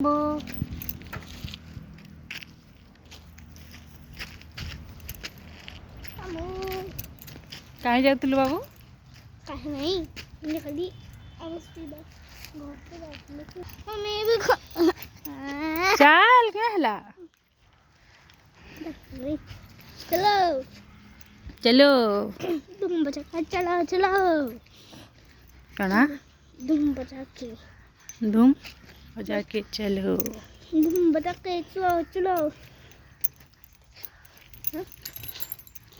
बो कहीं जातुलु बाबू कहीं नहीं मैंने खाली चल क्या हला चलो चलो तुम बचा के चलो चलो कना तुम बचा के धूम बजा के चलो तुम बचा के चलो चलो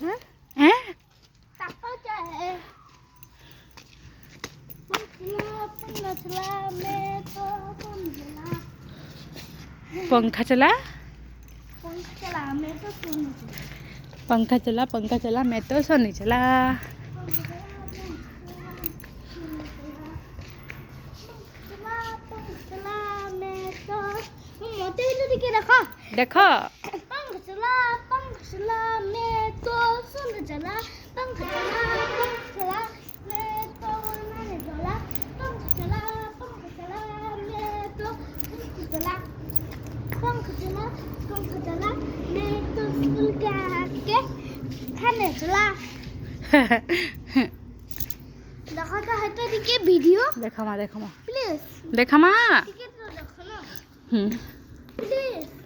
हाँ हैं ताको क्या है मैं तो पंखा चला मैं तो सोने पंखा चला मैं तो सोने चला देखो देखो पंख चला मैं तो सुन चला पंख चला मैं तो उड़ने चला पंख चला मैं तो चला पंख चला मैं तो स्कूल के खाने चला देखो तो है तो देखिए वीडियो देखा माँ प्लीज देखा माँ टिकट तो देखो ना हम्म प्लीज